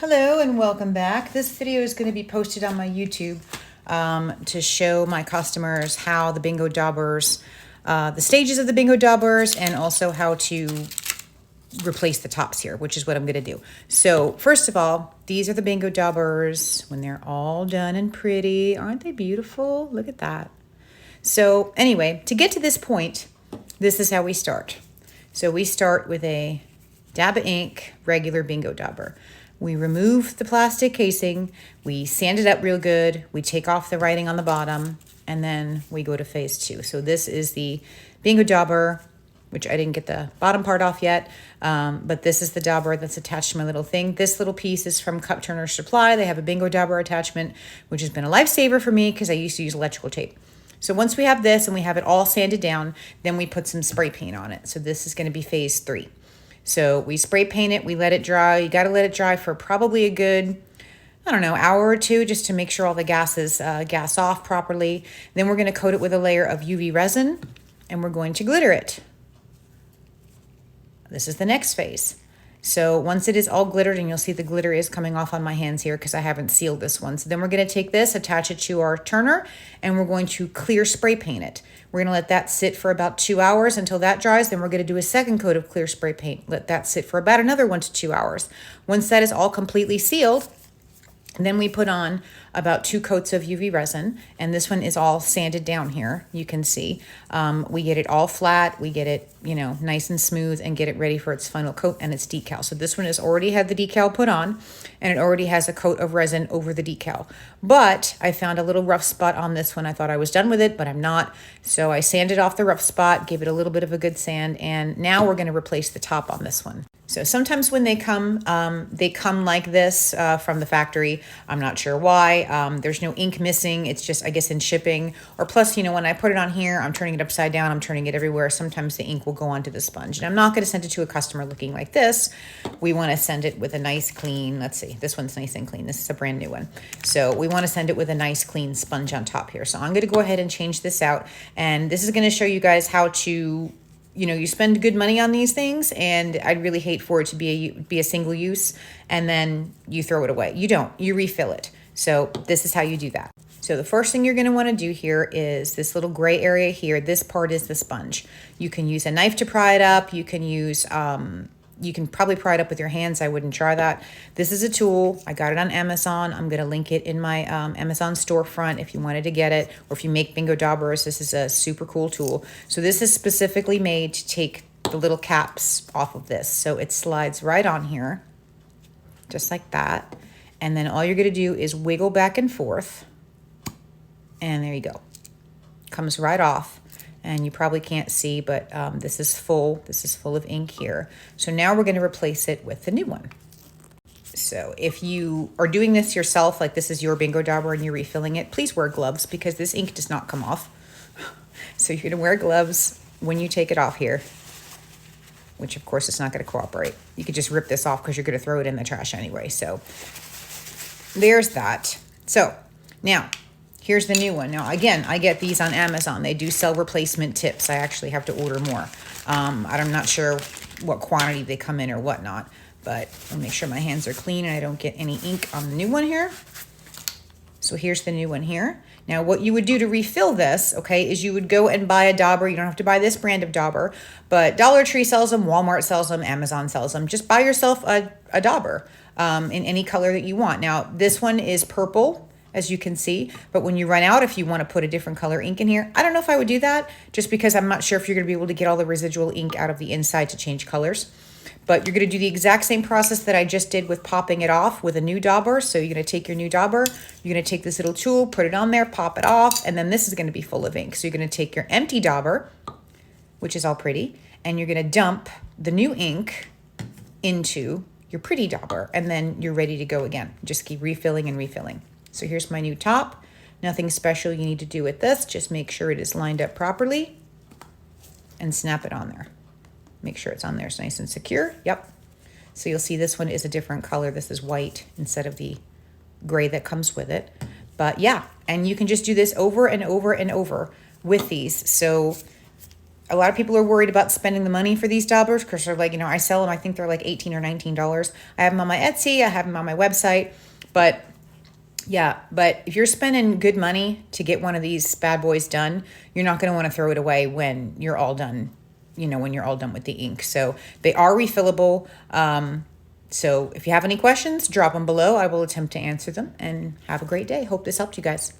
Hello and welcome back. This video is going to be posted on my YouTube to show my customers how the bingo daubers, the stages of the bingo daubers, and also how to replace the tops here, which is what I'm going to do. So first of all, these are the bingo daubers when they're all done and pretty. Aren't they beautiful? Look at that. So anyway, to get to this point, this is how we start. So we start with a dab of ink, regular bingo dauber. We remove the plastic casing, we sand it up real good, we take off the writing on the bottom, and then we go to phase two. So this is the bingo dauber, which I didn't get the bottom part off yet, but this is the dauber that's attached to my little thing. This little piece is from Cup Turner Supply. They have a bingo dauber attachment, which has been a lifesaver for me because I used to use electrical tape. So once we have this and we have it all sanded down, then we put some spray paint on it. So this is going to be phase three. So we spray paint it, we let it dry. You got to let it dry for probably a good, I don't know, hour or two, just to make sure all the gases gas off properly. Then we're going to coat it with a layer of UV resin and we're going to glitter it. This is the next phase. So once it is all glittered, and you'll see the glitter is coming off on my hands here because I haven't sealed this one. So then we're going to take this, attach it to our turner, and we're going to clear spray paint it. We're going to let that sit for about 2 hours until that dries. Then we're going to do a second coat of clear spray paint. Let that sit for about another 1 to 2 hours. Once that is all completely sealed, then we put on about 2 coats of UV resin, and this one is all sanded down here. You can see we get it all flat, we get it, you know, nice and smooth, and get it ready for its final coat and its decal. So this one has already had the decal put on, and it already has a coat of resin over the decal. But I found a little rough spot on this one. I thought I was done with it, but I'm not. So I sanded off the rough spot, gave it a little bit of a good sand, and now we're going to replace the top on this one. So sometimes when they come like this from the factory. I'm not sure why. There's no ink missing. It's just, I guess, in shipping. Or plus, you know, when I put it on here, I'm turning it upside down. I'm turning it everywhere. Sometimes the ink will go onto the sponge. And I'm not going to send it to a customer looking like this. We want to send it with a nice clean, let's see, this one's nice and clean. This is a brand new one. So we want to send it with a nice clean sponge on top here. So I'm going to go ahead and change this out. And this is going to show you guys how to, you know, you spend good money on these things, and I'd really hate for it to be a single use and then you throw it away. You don't, you refill it. So this is how you do that. So the first thing you're going to want to do here is this little gray area here. This part is the sponge. You can use a knife to pry it up. You can use, you can probably pry it up with your hands. I wouldn't try that. This is a tool. I got it on Amazon. I'm going to link it in my Amazon storefront if you wanted to get it, or if you make bingo daubers. This is a super cool tool. So this is specifically made to take the little caps off of this. So it slides right on here, just like that. And then all you're going to do is wiggle back and forth. And there you go. Comes right off. And you probably can't see, but this is full. This is full of ink here. So now we're going to replace it with the new one. So if you are doing this yourself, like this is your bingo dauber and you're refilling it, please wear gloves because this ink does not come off. So you're going to wear gloves when you take it off here, which of course is not going to cooperate. You could just rip this off because you're going to throw it in the trash anyway. So there's that. So now here's the new one. Now, again, I get these on Amazon. They do sell replacement tips. I actually have to order more. I'm not sure what quantity they come in or whatnot, but I'll make sure my hands are clean and I don't get any ink on the new one here. So here's the new one here. Now, what you would do to refill this, okay, is you would go and buy a dauber. You don't have to buy this brand of dauber, but Dollar Tree sells them, Walmart sells them, Amazon sells them. Just buy yourself a dauber in any color that you want. Now, this one is purple, as you can see, but when you run out, if you want to put a different color ink in here, I don't know if I would do that, just because I'm not sure if you're going to be able to get all the residual ink out of the inside to change colors. But you're going to do the exact same process that I just did with popping it off with a new dauber. So you're going to take your new dauber, you're going to take this little tool, put it on there, pop it off, and then this is going to be full of ink. So you're going to take your empty dauber, which is all pretty, and you're going to dump the new ink into your pretty dauber, and then you're ready to go again. Just keep refilling and refilling. So here's my new top. Nothing special you need to do with this. Just make sure it is lined up properly and snap it on there. Make sure it's on there. It's nice and secure. Yep. So you'll see this one is a different color. This is white instead of the gray that comes with it. But yeah, and you can just do this over and over and over with these. So a lot of people are worried about spending the money for these daubers because they're like, I sell them. I think they're like $18 or $19. I have them on my Etsy. I have them on my website. But yeah, but if you're spending good money to get one of these bad boys done, you're not going to want to throw it away when you're all done, when you're all done with the ink. So they are refillable. So if you have any questions, drop them below. I will attempt to answer them, and have a great day. Hope this helped you guys.